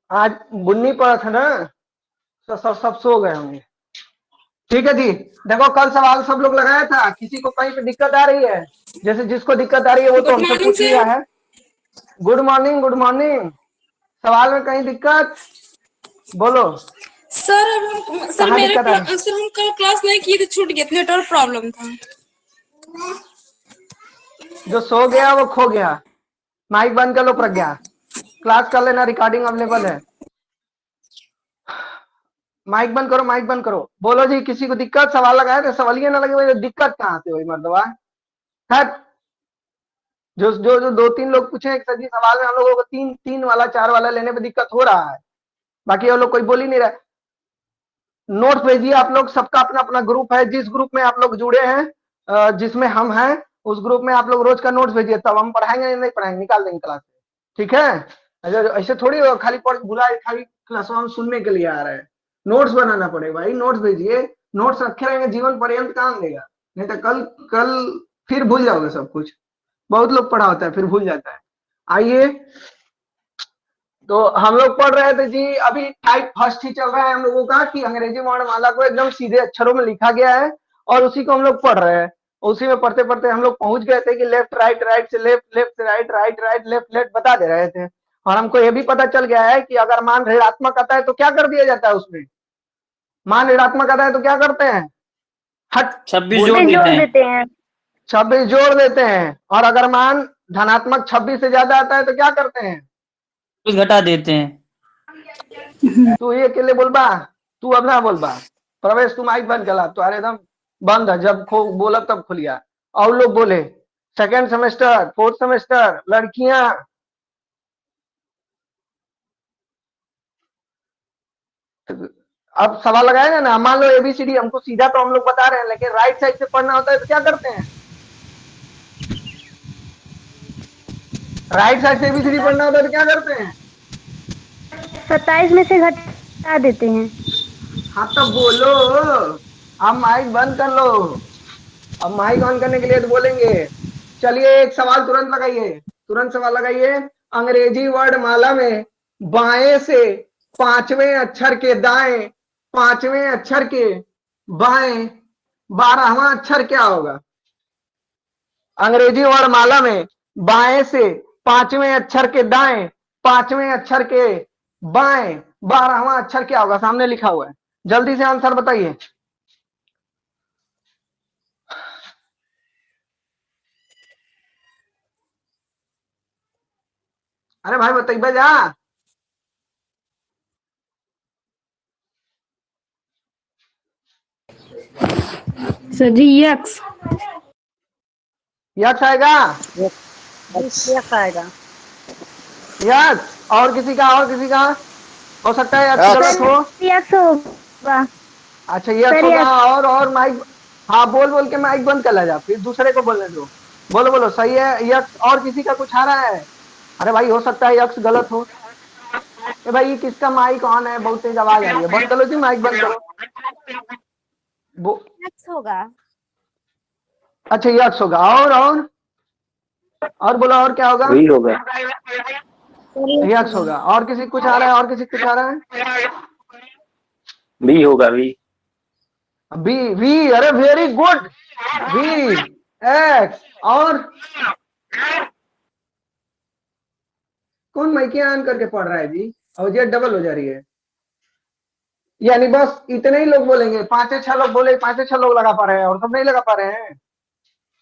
आज बुन्नी पड़ा था ना, तो सब सो गए होंगे। ठीक है जी। देखो कल सवाल सब लोग लगाया था, किसी को कहीं पे दिक्कत आ रही है? जैसे जिसको दिक्कत आ रही है वो तो गुड हमसे मॉर्निंग पूछ लिया सर। है। Good morning, good morning. सवाल में कहीं दिक्कत? बोलो। सर अब हम सर कहाँ मेरे दिक्कत आ रही? सर हम कल क्लास नहीं किए थे, छूट गए थे, नेटवर्क प्रॉब्लम था। जो सो गया वो खो गया। माइक बंद कर लो प्रज्ञा। क्लास कर लेना, रिकॉर्डिंग अवेलेबल है। माइक बंद करो, माइक बंद करो। बोलो जी, किसी को दिक्कत? सवाल लगाए थे, सवालिए ना लगे हुए, दिक्कत कहाँ से हुई मर्दवा? हट। जो दो तीन लोग पूछे एक सर जी सवाल में, हम लोगों को तीन तीन वाला चार वाला लेने में दिक्कत हो रहा है। बाकी वो लोग कोई बोल ही नहीं रहे। नोट्स भेजिए आप लोग, सबका अपना अपना ग्रुप है, जिस ग्रुप में आप लोग जुड़े हैं, जिसमें हम हैं उस ग्रुप में आप लोग रोज का नोट्स भेजिए, तब हम पढ़ाएंगे नहीं पढ़ाएंगे, निकाल देंगे क्लास से। ठीक है? ऐसे थोड़ी खाली पढ़ भुला खाली क्लास में सुनने के लिए आ रहे हैं। नोट्स बनाना पड़ेगा भाई, नोट्स भेजिए। नोट्स रखे रहेंगे जीवन पर्यंत काम देगा, नहीं तो कल कल फिर भूल जाओगे सब कुछ। बहुत लोग पढ़ा होता है फिर भूल जाता है। आइए, तो हम लोग पढ़ रहे थे जी, अभी टाइप फर्स्ट ही चल रहा है हम लोगों का, कि अंग्रेजी वर्णमाला को एकदम सीधे अक्षरों में लिखा गया है और उसी को हम लोग पढ़ रहे हैं। उसी में पढ़ते पढ़ते हम लोग पहुंच गए थे कि लेफ्ट राइट, राइट से लेफ्ट, लेफ्ट से right, right right, left left बता दे रहे थे। और हमको यह भी पता चल गया है कि अगर मान ऋणात्मक आता है तो क्या कर दिया जाता है उसमें? मान ऋणात्मक आता है तो क्या करते हैं? हट। 26 जोड़ बोलिए। देते जोड़ हैं। देते हैं। 26 जोड़ देते हैं। और अगर मान धनात्मक 26 से ज्यादा आता है तो क्या करते हैं? कुछ घटा देते हैं। तू ये अकेले बोलबा? तू अब ना बोलबा। प्रवेश, तू माइक बंद करा, तुम्हारे एकदम बंद है, जब बोला तब खुलिया। और लोग बोले सेकेंड सेमेस्टर, फोर्थ सेमेस्टर, लड़कियां। अब सवाल लगाएगा ना, मान लो एबीसीडी हमको सीधा तो हम लोग बता रहे हैं, लेकिन राइट साइड से पढ़ना होता है तो क्या करते हैं? राइट साइड से एबीसीडी पढ़ना होता है तो क्या करते हैं? 27 में से घटा देते हैं। हाँ तब बोलो। अब माइक बंद कर लो। अब माइक ऑन करने के लिए तो बोलेंगे। चलिए एक सवाल तुरंत लगाइए, तुरंत सवाल लगाइए। अंग्रेजी वर्णमाला में बाएं से पांचवें अक्षर के दाएं, पांचवें अक्षर के बाएं 12वां अक्षर क्या होगा? अंग्रेजी वर्णमाला में बाएं से पांचवें अक्षर के दाएं, पांचवें अक्षर के बाएं 12वां अक्षर क्या होगा? सामने लिखा हुआ है, जल्दी से आंसर बताइए। अरे भाई बताइए जा। सर जी यक्स। यक्स आएगा? यक्स आएगा। यक्स। और किसी का? और किसी का? हो सकता है यक्स गलत सर हो। यक्स होगा। अच्छा यक्स सर होगा। यक्स। और माइक, हाँ बोल बोल के माइक बंद कर ला जा, फिर दूसरे को बोलने दो। बोलो बोलो सही है यक्स। और किसी का कुछ आ रहा है? अरे भाई हो सकता है यक्स गलत हो। ए भाई किसका माइक ऑन है? बहुत तेज आवाज आ रही है, बंद करो जी, माइक बंद करो। यक्स होगा। अच्छा यक्स होगा। और बोलो और क्या होगा? वही होगा। सर यक्स यक्स होगा। होगा। और किसी कुछ आ रहा है? और किसी कुछ आ रहा है? भी होगा भी। बी, वी, अरे वेरी गुड। V, X. और कौन माइक ऑन करके पढ़ रहा है जी? और ये डबल हो जा रही है। यानी बस इतने ही लोग बोलेंगे? पांच छह लोग बोले, पांच छह लोग लगा पा रहे हैं और सब नहीं लगा पा रहे हैं।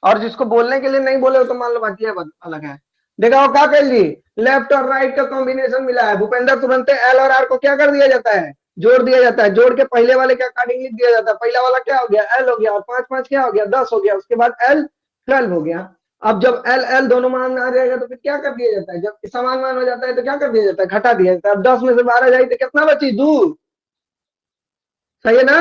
और जिसको बोलने के लिए नहीं बोले तो मान लो बाकी अलग है। देखा हो क्या कर ली? लेफ्ट और राइट का कॉम्बिनेशन मिला है। भूपेंद्र तुरंत एल और आर को क्या कर दिया जाता है? जोड़ दिया जाता है। जोड़ के पहले वाले का अकॉर्डिंग लिख दिया जाता है। पहला वाला क्या हो गया? एल हो गया। और पांच पांच क्या हो गया? 10 हो गया। उसके बाद एल 12 हो गया। अब जब एल एल दोनों मान में आ जाएगा तो फिर क्या कर दिया जाता है? जब समान मान हो जाता है तो क्या कर दिया जाता है? घटा दिया जाता है। अब 10 में से 12 जाए तो कितना बची? 2। सही है ना?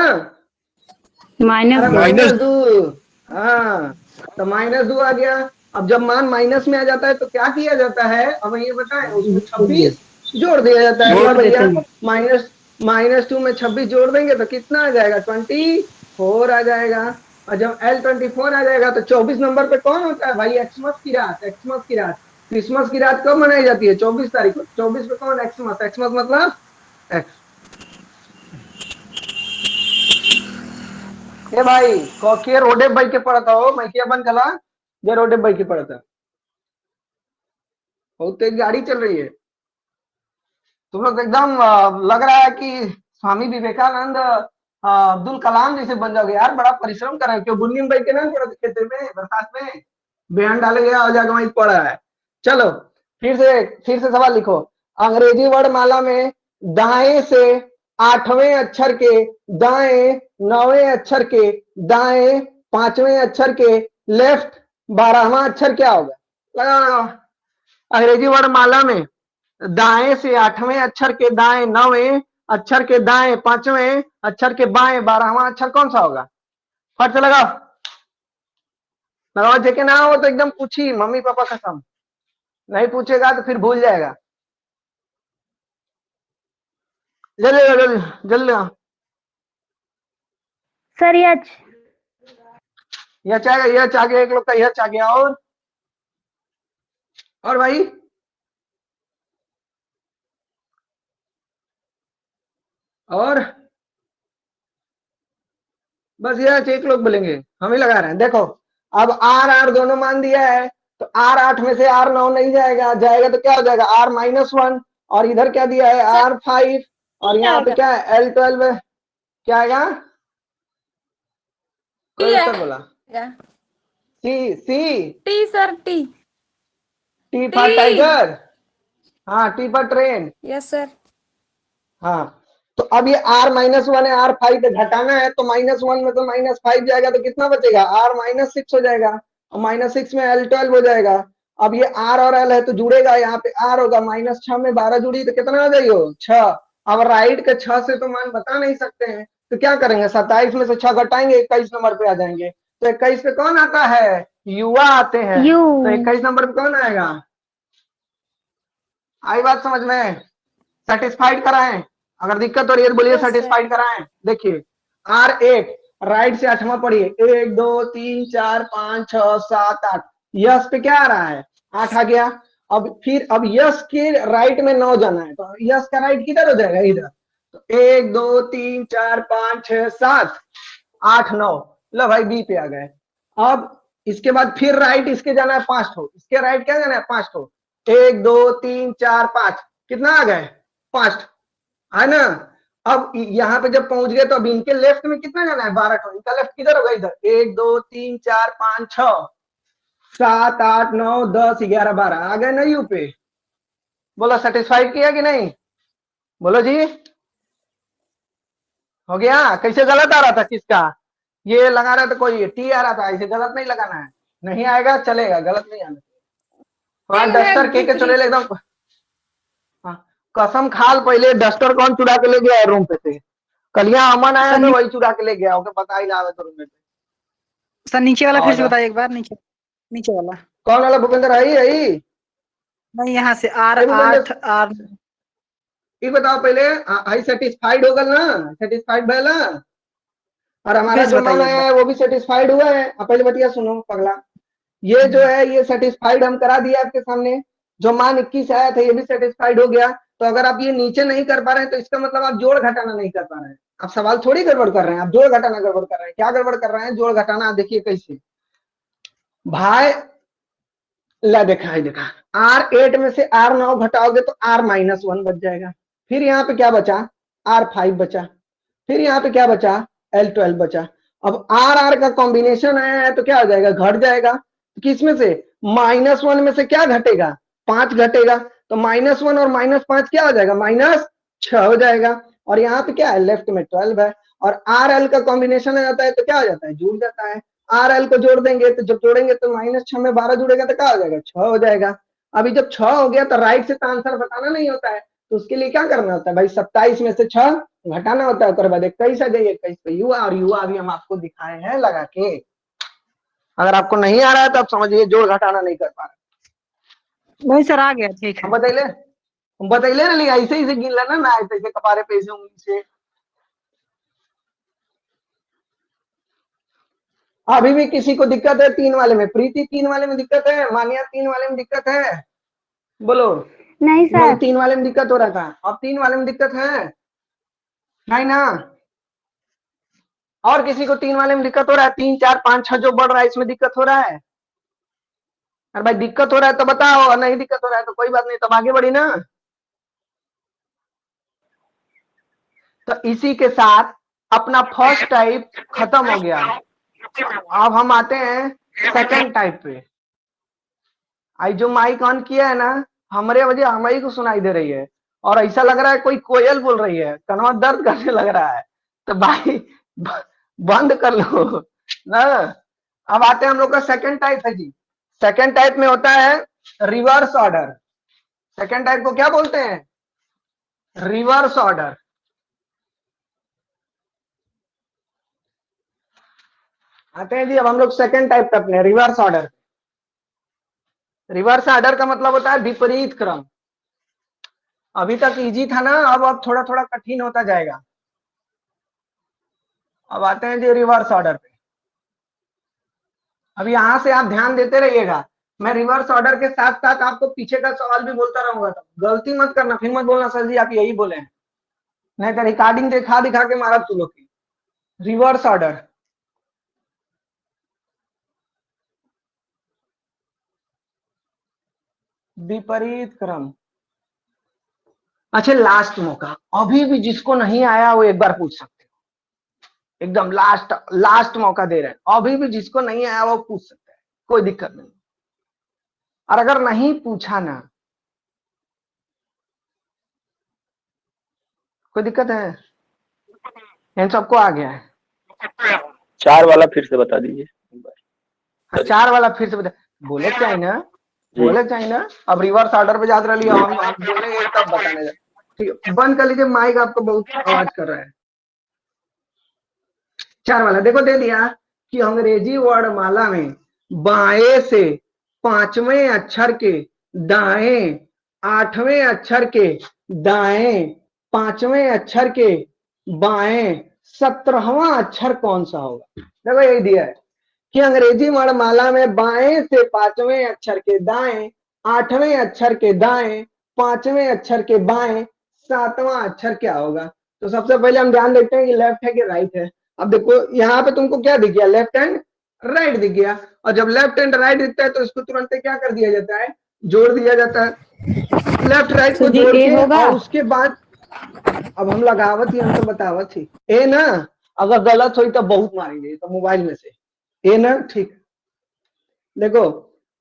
अरे माइनस। -2। हाँ, तो -2 आ गया। अब जब मान माइनस में आ जाता है तो क्या किया जाता है? अब ये बताएं, उसमें 26 जोड़ दिया जाता है। बोला जोड़ देते भैया हैं। -2 में 26 जोड़ देंगे तो कितना आ जाएगा? 24 आ जाएगा। और जब L 24 आ जाएगा तो 24 नंबर पे कौन होता है भाई? एक्समस की रात, एक्समस की रात। क्रिसमस की रात कब मनाई जाती है? 24 तारीख को। 24 को कौन? एक्समस। एक्समस मतलब एक्स। ए भाई को के रोडे भाई के पढ़ता हो, मैं क्या बन गला जे रोडे भाई के पढ़ता। बहुत तेज गाड़ी चल रही है। तुम लोग एकदम लग रहा है कि स्वामी विवेकानंद अब्दुल कलाम जैसे बन जाओगे यार। बड़ा परिश्रम कर रहे हो। क्यों बुन्नी भाई के ना पड़ा खेते में बरसात में बयान डाले गया हो जाकर वहीं पड़ा है। चलो फिर से सवाल लिखो। अंग्रेजी वर्णमाला में दाएं से 8वें अक्षर के दाएं 9वें अक्षर के दाएं 5वें अक्षर के लेफ्ट 12वां अक्षर क्या होगा? लगाओ। अंग्रेजी वर्णमाला में दाएं से 8वें अक्षर के दाएं 9वें अक्षर के दाएं 5वें अक्षर के बाएं 12वां अक्षर कौन सा होगा? फट से लगाओ। लगाओ। जेके ना हो तो एकदम पूछी मम्मी पापा कसम। नहीं पूछेगा तो फिर भूल जाएगा। जल्दी जल्दी जल्दी। सर यच। यह आगे एक लोग का यह आ गया। और भाई और बस यह एक लोग बोलेंगे। हम ही लगा रहे हैं। देखो अब आर आर दोनों मान दिया है तो आर 8 में से आर 9 नहीं जाएगा। जाएगा तो क्या हो जाएगा? आर -1। और इधर क्या दिया है? आर 5। और यहाँ पे क्या है? L12 क्या आएगा? कोई उत्तर बोला? C C T sir T. T for tiger. हाँ T for train. Yes sir. हाँ तो अब ये r -1 है। R5 पे घटाना है तो -1 में तो -5 जाएगा तो कितना बचेगा? r -6 हो जाएगा। और -6 में L12 हो जाएगा। अब ये r और l है तो जुड़ेगा। यहाँ पे r होगा। -6 में 12 जुड़ी तो कितना आ जाएगी? 6। अब राइट के 6 से तो मान बता नहीं सकते हैं तो क्या करेंगे? 27 में से 6 घटाएंगे 21 नंबर पे आ जाएंगे। तो 21 पे कौन आता है? युवा आते हैं। यू। तो 21 नंबर पे कौन आएगा? आई बात समझ में? सेटिस्फाइड कराएं? अगर दिक्कत हो रही है तो बोलिए Yes, सेटिस्फाइड कराएं। देखिए R8 राइट से 8वां पढ़िए। 1 2 3 4 5 6 7 8। यस पे क्या आ रहा है? 8 आ गया। अब यस के राइट में 9 जाना है तो यस का राइट किधर हो जाएगा? इधर। तो 1 2 3 4 5 6 7 8 9। लो भाई बी पे आ गए। अब इसके बाद फिर राइट इसके जाना है 5 ठो। इसके राइट क्या जाना है? 5 ठो। 1 2 3 4 5 कितना आ गए? 5 है ना। अब यहाँ पे जब पहुंच गए तो अब इनके लेफ्ट में कितना जाना है? 12 ठो। इनका लेफ्ट किधर होगा? इधर। 1 2 3 4 5 6 7 8 9 10 11 12 आ गए ना यू पे। बोलो सेटिस्फाइड किया कि नहीं? बोलो जी। हो गया? कैसे गलत आ रहा था किसका? ये लगा रहा था कोई टी आ रहा था। ऐसे गलत नहीं लगाना है। नहीं आएगा चलेगा, गलत नहीं आना। थोड़ा डस्टर के चुड़ैल एकदम। हाँ, कसम खाल पहले डस्टर कौन चुरा के ले गया है रूम पे से? कलिया अमन आया तो वही चुरा के ले गया। ओके पता ही ना आवे तो रूम में। सर नीचे वाला फिर से और बताइए एक बार। नीचे नीचे वाला। कौन वाला भूपेंद्र? आई नहीं, यहाँ से आर आई भूपेंद्र 8 आर। ये बताओ पहले। आई सेटिस्फाइड होगा ना? सेटिस्फाइड भला। और हमारा फिर से जो मन बताइए एक आया बार। है वो भी सेटिस्फाइड हुआ है। आप पहले बतिया सुनो पगला। ये जो है ये सेटिस्फाइड हम करा दिया आपके सामने। जो मान 21 आया था ये भी सेटिस्फाइड हो गया। तो अगर आप ये नीचे नहीं कर पा रहे हैं तो इसका मतलब आप जोड़ घटाना नहीं कर पा रहे हैं। आप सवाल थोड़ी गड़बड़ कर रहे हैं, आप जोड़ घटाना गड़बड़ कर रहे हैं। क्या गड़बड़ कर रहे हैं? जोड़ घटाना। देखिए कैसे भाई। ला देखा है, देखा। R8 में से R9 घटाओगे तो R -1 बच जाएगा। फिर यहाँ पे क्या बचा? R5 बचा। फिर यहाँ पे क्या बचा? L12 बचा। अब R का कॉम्बिनेशन आया है तो क्या हो जाएगा? घट जाएगा। किसमें से? -1 में से क्या घटेगा? 5 घटेगा। तो -1 और -5 क्या हो जाएगा? -6 हो जाएगा। और यहाँ पे क्या है? लेफ्ट में 12 है। और RL का कॉम्बिनेशन आ जाता है तो क्या हो जाता है? जुड़ जाता है। RL को जोड़ देंगे तो जब जोड़ेंगे तो -6 में 12 जुड़ेगा तो क्या हो जाएगा? 6 हो जाएगा। अभी जब 6 हो गया तो राइट से तो आंसर बताना नहीं होता है। तो उसके लिए क्या करना होता है भाई? 27 में से 6 घटाना होता है। उसके बाद 21 आ जाइए। 21 पे युवा। और युवा अभी हम आपको दिखाए हैं लगा के। अगर आपको नहीं आ रहा है तो आप समझिए जोड़ घटाना नहीं कर पा रहे। नहीं सर आ गया, ठीक है। हम बतैले ना लिया ऐसे गिन लेना ना ऐसे कपारे पे ऐसे उंगली से। अभी भी किसी को दिक्कत है 3 वाले में? प्रीति 3 वाले में दिक्कत है? मानिया 3 वाले में दिक्कत है? बोलो। नहीं तुम लोग सर। 3 वाले में दिक्कत हो रहा था, अब 3 वाले में दिक्कत है नहीं ना? और किसी को 3 वाले में दिक्कत हो रहा है? 3 4 5 6 जो बढ़ रहा है इसमें दिक्कत हो रहा है? अरे भाई दिक्कत हो रहा है तो बताओ, और नहीं दिक्कत हो रहा है तो कोई बात नहीं, तब आगे बढ़ी ना। तो इसी के साथ अपना फर्स्ट टाइप खत्म हो गया। अब हम आते हैं सेकंड टाइप पे। आई जो माइक ऑन किया है ना, हमारे वजह हमारी को सुनाई दे रही है और ऐसा लग रहा है कोई कोयल बोल रही है, कनवा दर्द करने लग रहा है। तो भाई बंद कर लो ना। अब आते हैं हम लोग का सेकंड टाइप है जी। सेकंड टाइप में होता है रिवर्स ऑर्डर। सेकंड टाइप को क्या बोलते हैं? Reverse order. आते हैं जी अब हम लोग सेकंड टाइप पे अपने रिवर्स ऑर्डर। रिवर्स ऑर्डर का मतलब होता है विपरीत क्रम। अभी तक इजी था ना, अब थोड़ा थोड़ा कठिन होता जाएगा। अब आते हैं जी रिवर्स ऑर्डर पे। अब यहां से आप ध्यान देते रहिएगा, मैं रिवर्स ऑर्डर के साथ साथ आपको पीछे का सवाल भी बोलता रहूंगा, तो गलती मत करना, फिर मत बोलना सर जी आप यही बोले हैं, नहीं तो रिकॉर्डिंग दिखा दिखा के मारा तू लोग की। रिवर्स ऑर्डर, विपरीत क्रम। अच्छा लास्ट मौका, अभी भी जिसको नहीं आया वो एक बार पूछ सकते हो, एकदम लास्ट लास्ट मौका दे रहे हैं, अभी भी जिसको नहीं आया वो पूछ सकते हैं, कोई दिक्कत नहीं। और अगर नहीं पूछा ना, कोई दिक्कत है? इन सबको आ गया है? 4 वाला फिर से बता दीजिए एक बार। 4 वाला फिर से बता, बोले चाहिए ना, जी। बोले चाहिए ना। अब रिवर्स ऑर्डर पे याद रही, हम बोलेंगे तब बताने जा। ठीक है, बंद कर लीजिए माइक, आपको बहुत आवाज कर रहा है। 4 वाला देखो दे दिया कि अंग्रेजी वर्णमाला में बाएं से 5वें अक्षर के दाएं 8वें अक्षर के दाएं 5वें अक्षर के बाएं 17वां अक्षर कौन सा होगा? देखो यही दिया है कि अंग्रेजी वर्णमाला में बाएं से 5वें अक्षर के दाएं 8वें अक्षर के दाएं 5वें अक्षर के बाएं 7वां अक्षर क्या होगा। तो सबसे पहले हम ध्यान देते हैं कि लेफ्ट है कि राइट है। अब देखो यहाँ पे तुमको क्या दिख गया, लेफ्ट एंड राइट दिख गया, और जब लेफ्ट एंड राइट दिखता है तो इसको तुरंत क्या कर दिया जाता है, जोड़ दिया जाता है। लेफ्ट राइट को जोड़ के और उसके बाद अब हम लगावत ही हम तो बतावत ही ए ना, अगर गलत हुई तो बहुत मारेंगे तो मोबाइल में से ए ना, ठीक। देखो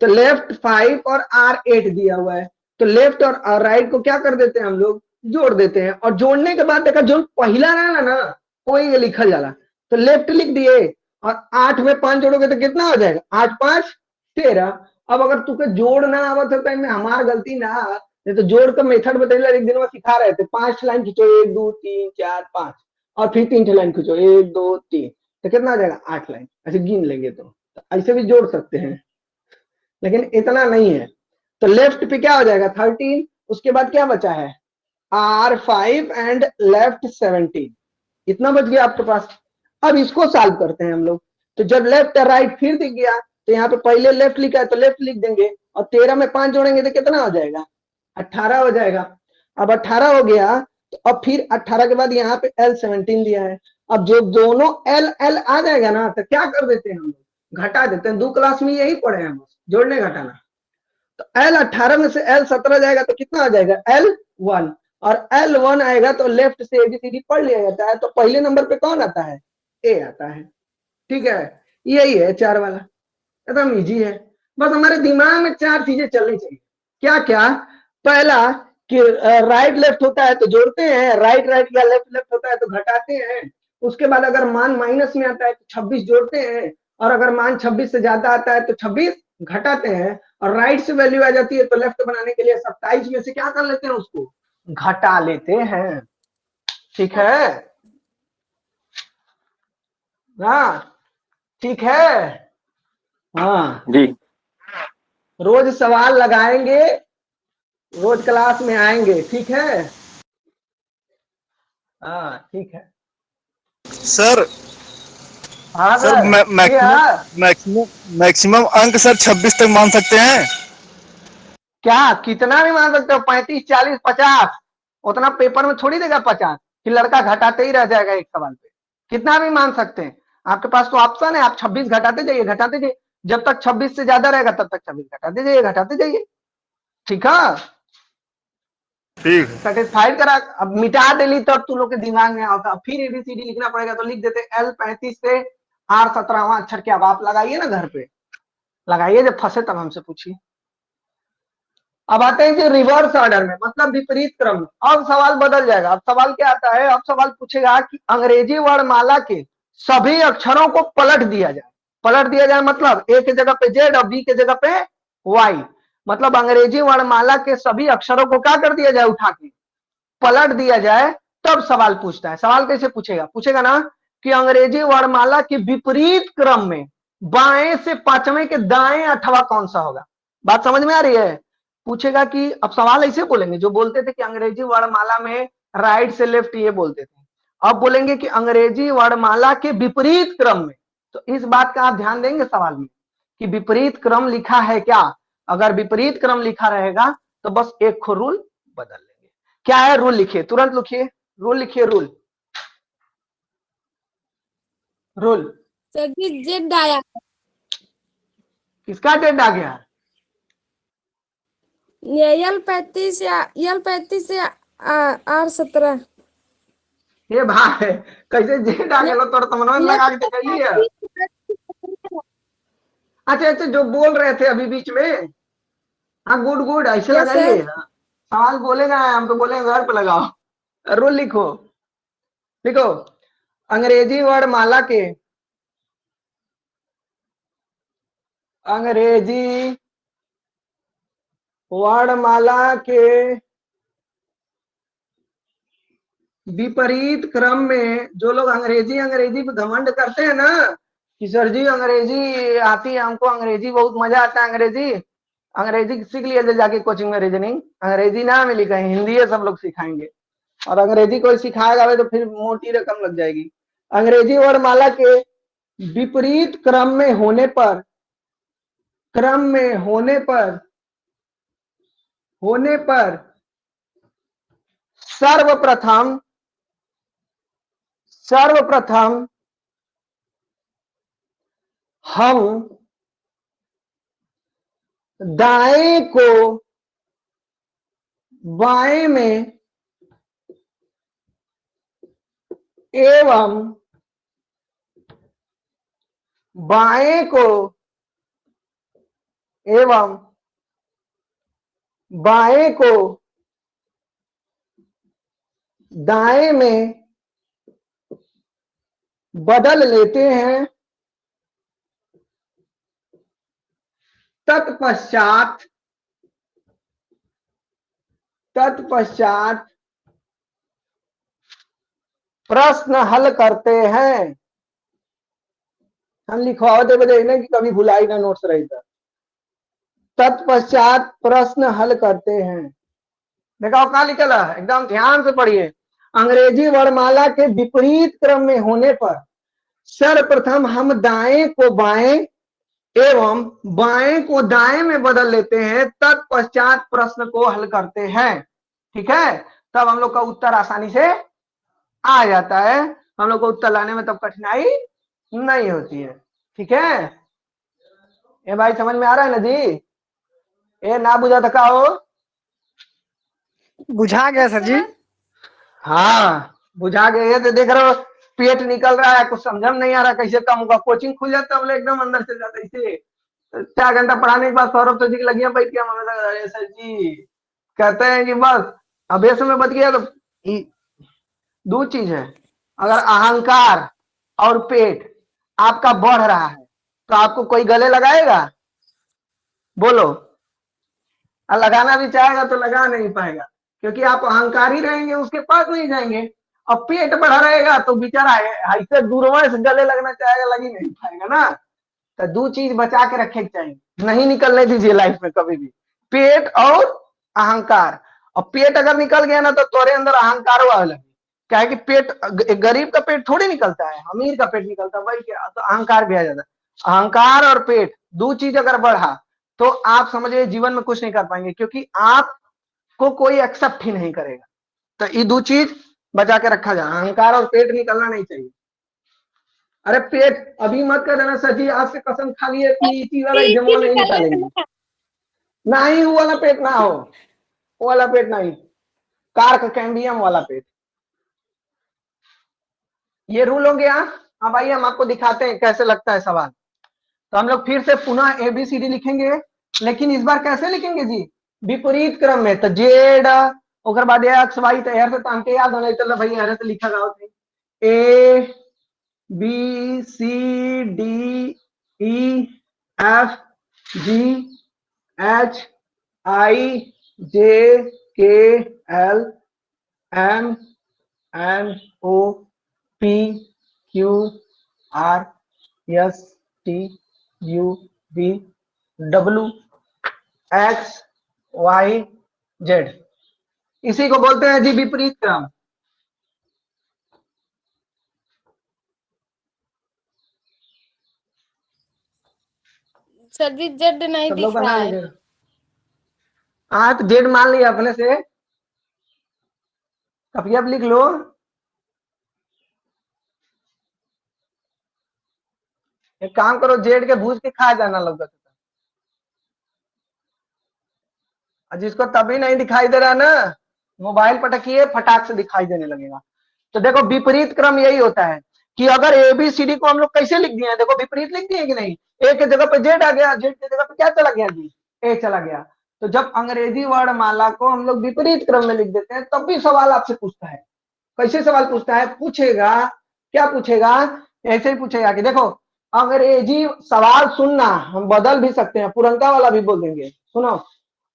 तो लेफ्ट 5 और R 8 दिया हुआ है, तो लेफ्ट और राइट को क्या कर देते हैं हम लोग, जोड़ देते हैं, और जोड़ने के बाद देखा जो पहला रहा ना कोई लिखल जाला, तो लेफ्ट लिख दिए और 8 में 5 जोड़ोगे तो कितना हो जाएगा, 8 5 13। अब अगर तुके जोड़ ना आवत होता है, हमार गलती ना, नहीं तो जोड़ का मेथड बताइए, एक दिन में सिखा रहे थे, 5 लाइन खींचो 1 2 3 4 5 और फिर 3 लाइन खींचो 1 2 3, तो कितना आ जाएगा 8 लाइन, ऐसे गिन लेंगे तो ऐसे भी जोड़ सकते हैं, लेकिन इतना नहीं है। तो लेफ्ट पे क्या हो जाएगा 13, उसके बाद क्या बचा है R5 एंड लेफ्ट 17, इतना बच गया आपके पास। अब इसको सॉल्व करते हैं हम लोग, तो जब लेफ्ट और राइट फिर दिख गया तो यहाँ पे पहले लेफ्ट लिखा है तो लेफ्ट लिख देंगे, और 13 में 5 जोड़ेंगे तो कितना हो जाएगा 18 हो जाएगा। अब 18 हो गया तो अब फिर 18 के बाद यहाँ पे L17 दिया है, अब जो दोनों L L आ जाएगा ना तो क्या कर देते हैं हम लोग, घटा देते हैं। 2 क्लास में यही पढ़े हैं, बस जोड़ने घटाना। तो L18 में से L17 जाएगा तो कितना आ जाएगा L1, और L1 आएगा तो लेफ्ट से ABCD पढ़ लिया जाता है, तो पहले नंबर पे कौन आता है, ए आता है। ठीक है, यही है 4 वाला, एकदम इजी है। बस हमारे दिमाग में 4 चीजें चलनी चाहिए। क्या क्या, पहला कि राइट लेफ्ट होता है तो जोड़ते हैं, राइट राइट या लेफ्ट लेफ्ट होता है तो घटाते हैं। उसके बाद अगर मान माइनस में आता है तो 26 जोड़ते हैं, और अगर मान 26 से ज्यादा आता है तो 26 घटाते हैं, और राइट से वैल्यू आ जाती है तो लेफ्ट बनाने के लिए 27 में से क्या कर लेते हैं, उसको घटा लेते हैं। ठीक है ना, ठीक है। हाँ जी। रोज सवाल लगाएंगे, रोज क्लास में आएंगे, ठीक है। हाँ ठीक है सर। हाँ sir sir maximum maximum maximum अंक सर 26 तक मान सकते हैं। क्या कितना भी मान सकते हो, 35, 40, 50, उतना पेपर में थोड़ी देगा 50 कि लड़का घटाते ही रह जाएगा एक सवाल पे। कितना भी मान सकते हैं, आपके पास तो ऑप्शन है, आप 26 घटाते जाइए, घटाते जाइए, जब तक 26 से ज्यादा रहेगा तब तक 26 घटाते जाइए, घटाते जाइए। ठीक है, ठीक है। सेटिस्फाइड करा। अब मिटा देली तब तुम लोग के दिमाग में आता, फिर एबीसीडी लिखना पड़ेगा, तो लिख देते L35 से R17वां अक्षर क्या। अब आप लगाइए ना घर पे, लगाइए, जब फंसे तब हमसे पूछिए। अब आते हैं कि रिवर्स ऑर्डर में, मतलब विपरीत क्रम में। अब सवाल बदल जाएगा। अब सवाल क्या आता है, अब सवाल पूछेगा कि अंग्रेजी वर्णमाला के सभी अक्षरों को पलट दिया जाए। पलट दिया जाए मतलब ए की जगह पे जेड और बी की जगह पे वाई, मतलब अंग्रेजी वर्णमाला के सभी अक्षरों को क्या कर दिया जाए, उठा के पलट दिया जाए, तब सवाल पूछता है। सवाल कैसे पूछेगा, पूछेगा ना कि अंग्रेजी वर्णमाला के विपरीत क्रम में बाएं से पांचवें के दाएं अथवा कौन सा होगा। बात समझ में आ रही है। पूछेगा कि, अब सवाल ऐसे बोलेंगे, जो बोलते थे कि अंग्रेजी वर्णमाला में राइट से लेफ्ट ये बोलते थे, अब बोलेंगे कि अंग्रेजी वर्णमाला के विपरीत क्रम में। तो इस बात का आप ध्यान देंगे सवाल में कि विपरीत क्रम लिखा है क्या। अगर विपरीत क्रम लिखा रहेगा तो बस एक खो रूल बदल लेंगे। क्या है रूल, लिखिए, तुरंत लिखिए रूल, लिखिए रूल। रूल सर जी जेड आया। किसका डेट आ गया। ये L35 से R17। ये भाई कैसे जेड आ गया, तोर तमनवा में लगा के देखिए। अच्छा अच्छा, जो बोल रहे थे अभी बीच में, हाँ गुड गुड, ऐसे यस लगाइए। सर। सवाल बोलेगा, हम तो बोलेंगे घर पे लगाओ। रूल लिखो, लिखो, अंग्रेजी वर्णमाला के, अंग्रेजी वर्णमाला के विपरीत क्रम में, जो लोग अंग्रेजी अंग्रेजी पे घमंड करते हैं ना कि सर जी अंग्रेजी आती है हमको, अंग्रेजी बहुत मजा आता है, अंग्रेजी अंग्रेजी सीख लिया जाके कोचिंग में, रीजनिंग अंग्रेजी ना मिली कहीं, हिंदी है सब लोग सिखाएंगे, और अंग्रेजी कोई सिखाएगा तो फिर मोटी रकम लग जाएगी। अंग्रेजी वर्णमाला के विपरीत क्रम में होने पर, क्रम में होने पर, होने पर सर्वप्रथम, सर्वप्रथम हम दाएं को बाएं में एवं बाएं को एवं बाएं को दाएं में बदल लेते हैं, तत्पश्चात, तत्पश्चात प्रश्न हल करते हैं। हम लिखवाओ दे बजे नहीं कि कभी भुलाई ना नोट्स रही था। तत्पश्चात प्रश्न हल करते हैं। देखो कहा लिखल है, एकदम ध्यान से पढ़िए। अंग्रेजी वर्णमाला के विपरीत क्रम में होने पर सर्वप्रथम हम दाएं को बाएं एवं बाएं को दाएं में बदल लेते हैं, तत्पश्चात प्रश्न को हल करते हैं। ठीक है, तब हम लोग का उत्तर आसानी से आ जाता है, हम लोग को उत्तर लाने में तब कठिनाई नहीं होती है। ठीक है, ये भाई समझ में आ रहा है ना जी। ये ना बुझा था का हो, बुझा गया सर जी। हाँ बुझा गए। तो देख रहे हो पेट निकल रहा है, कुछ समझ में नहीं आ रहा कैसे कम होगा। कोचिंग खुल जाता है एकदम अंदर चल जाता है इसे। 4 घंटा पढ़ाने के बाद सौरभ तो जी लगी बैठ गया, मम्मी लगा अरे सर जी कहते हैं कि बस अभ्यास में बच गया। तो दो चीज है, अगर अहंकार और पेट आपका बढ़ रहा है तो आपको कोई गले लगाएगा, बोलो। और लगाना भी चाहेगा तो लगा नहीं पाएगा, क्योंकि आप अहंकारी रहेंगे, उसके पास नहीं जाएंगे। और पेट बढ़ा रहेगा तो बेचारा ऐसे दूरवा से गले लगना चाहेगा, लग ही नहीं पाएगा ना। तो दो चीज बचा के रखे चाहिए, नहीं निकलने दीजिए लाइफ में कभी भी, पेट और अहंकार। और पेट अगर निकल गया ना तो तोरे अंदर अहंकार हुआ लगे। क्या है कि पेट, गरीब का पेट थोड़ी निकलता है, अमीर का पेट निकलता है, वही क्या, तो अहंकार भी आ जाता है। अहंकार और पेट दो चीज अगर बढ़ा तो आप समझिए जीवन में कुछ नहीं कर पाएंगे, क्योंकि आपको कोई एक्सेप्ट ही नहीं करेगा। तो ये दो चीज बचा के रखा जाए, अहंकार और पेट निकलना नहीं चाहिए। अरे पेट अभी मत कर देना सर जी, आज से कसम खा लिए पीटी वाला एग्जाम नहीं निकालेंगे, नहीं वो वाला पेट ना हो, वो वाला पेट नहीं, कार का कैम्बियम वाला पेट। ये रूल हो गया। अब आइए हम आपको दिखाते हैं कैसे लगता है सवाल। तो हम लोग फिर से पुनः एबीसीडी लिखेंगे, लेकिन इस बार कैसे लिखेंगे जी, विपरीत क्रम में। तो जेड ओकर बाद एक्स वाई, तो यार से हमके याद होना चल भाई, यार से लिखा गाओ थे A B C D E F G H I J K L M N O P Q R S T U V W X Y Z. इसी को बोलते हैं जी विपरीत क्रम। सर जी जेड नहीं सब लोग दिख रहा बना है। लीजिएगा। हाँ तो जेड मान लिया अपने से, कभी अब लिख लो। एक काम करो, जेड के भूज के खा जाना लगता है। जिसको तभी नहीं दिखाई दे रहा ना, मोबाइल पटकिए, फटाक से दिखाई देने लगेगा। तो देखो विपरीत क्रम यही होता है कि अगर एबीसीडी को हम लोग कैसे लिख दिए हैं, देखो विपरीत लिख दिए कि नहीं, ए के जगह पे जेड आ गया, जेड की जगह पे क्या चला गया जी, ए चला गया। तो जब अंग्रेजी वर्णमाला को हम लोग विपरीत क्रम में लिख देते हैं, तब भी सवाल आपसे पूछता है। कैसे सवाल पूछता है, पूछेगा क्या पूछेगा, ऐसे ही पूछेगा कि देखो अंग्रेजी सवाल सुनना, हम बदल भी सकते हैं, पुरनका वाला भी बोल देंगे। सुनो,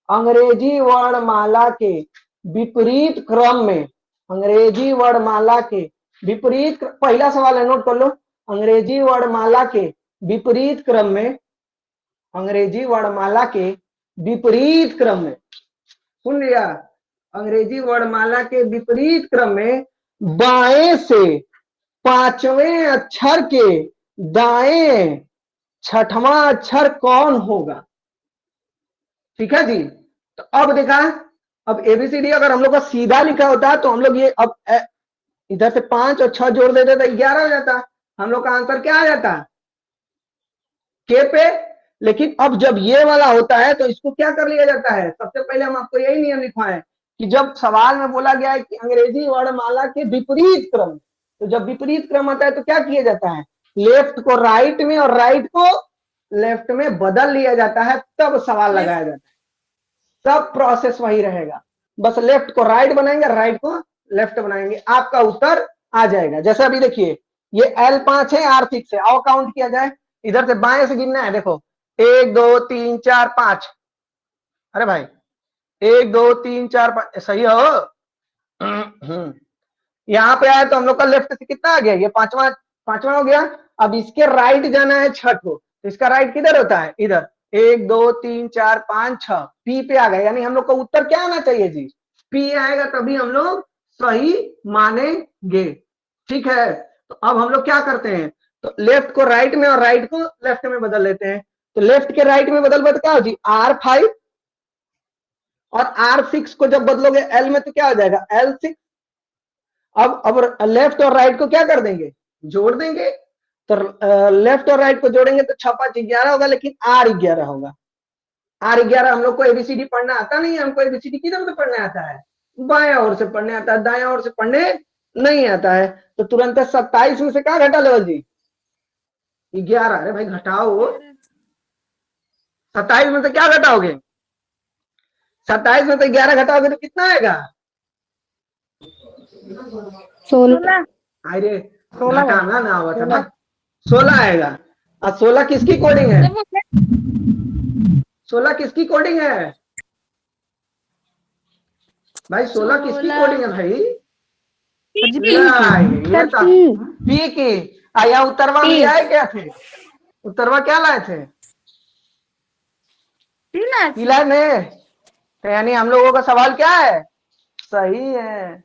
अंग्रेजी वर्णमाला के विपरीत क्रम में, अंग्रेजी वर्णमाला के विपरीत, पहला सवाल है नोट कर लो, अंग्रेजी वर्णमाला के विपरीत क्रम में, अंग्रेजी वर्णमाला के विपरीत क्रम में, सुन लिया, अंग्रेजी वर्णमाला के विपरीत क्रम में बाएं से पांचवें अक्षर के दाएं छठवां अक्षर कौन होगा। ठीक है जी। तो अब देखा, अब एबीसीडी अगर हम लोग का सीधा लिखा होता है तो हम लोग ये अब इधर से 5 और 6 जोड़ देते तो 11 हो जाता, हम लोग का आंसर क्या आ जाता के पे। लेकिन अब जब ये वाला होता है तो इसको क्या कर लिया जाता है, सबसे पहले हम आपको यही नियम लिखवाएं कि जब सवाल में बोला गया है कि अंग्रेजी वर्णमाला के विपरीत क्रम, तो जब विपरीत क्रम आता है तो क्या किया जाता है, लेफ्ट को राइट में और राइट को लेफ्ट में बदल लिया जाता है, तब सवाल लगाया जाता है। सब प्रोसेस वही रहेगा, बस लेफ्ट को राइट बनाएंगे, राइट को लेफ्ट बनाएंगे, आपका उत्तर आ जाएगा। जैसे अभी देखिए ये L5 है, R6 है, और काउंट किया जाए, इधर से बाएं से गिनना है, देखो 1 2 3 4 5, अरे भाई 1 2 3 4 5 सही हो। यहाँ पे आया तो हम लोग का लेफ्ट से कितना आ गया, ये पांचवा हो गया। अब इसके राइट जाना है छठ को, तो इसका राइट किधर होता है, इधर 1 2 3 4 5 6, पी पे आ गया, यानी हम लोग का उत्तर क्या आना चाहिए जी, पी आएगा, तभी हम लोग सही मानेंगे। ठीक है, तो अब हम लोग क्या करते हैं, तो लेफ्ट को राइट में और राइट को लेफ्ट में बदल लेते हैं। तो लेफ्ट के राइट में बदल क्या हो जी, R5 और R6 को जब बदलोगे L में तो क्या हो जाएगा L6। अब लेफ्ट और राइट को क्या कर देंगे, जोड़ देंगे। तो लेफ्ट और राइट को जोड़ेंगे तो 6 5 11 होगा, लेकिन R11 होगा। R11 हम लोग को एबीसीडी पढ़ना आता नहीं है, हमको एबीसीडी किधर से पढ़ने आता है, बाया ओर से पढ़ने आता है, दाया ओर से पढ़ने नहीं आता है। तो तुरंत 27 में से क्या घटा लेवल जी, 11। अरे भाई घटाओ, 27 में से क्या घटाओगे, 27 में से 11 घटाओगे तो कितना आएगा, 16। अरे घटाना ना हुआ था, 16 आएगा। और 16 किसकी कोडिंग है, 16 किसकी कोडिंग है भाई, 16 किसकी कोडिंग है भाई, ये तो पी की। आया उत्तरवा में आए क्या थे, उत्तरवा क्या लाए थे, पीला ने। तो यानी हम लोगों का सवाल क्या है, सही है।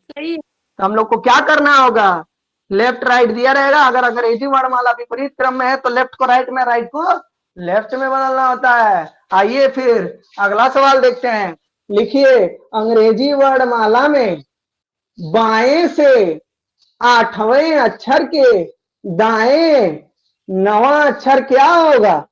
तो हम लोग को क्या करना होगा, लेफ्ट राइट दिया रहेगा, अगर अंग्रेजी वर्णमाला विपरीत क्रम में है तो लेफ्ट को राइट में, राइट को लेफ्ट में बदलना होता है। आइए फिर अगला सवाल देखते हैं। लिखिए, अंग्रेजी वर्णमाला में बाएं से 8वें अक्षर के दाएं 9वां अक्षर क्या होगा?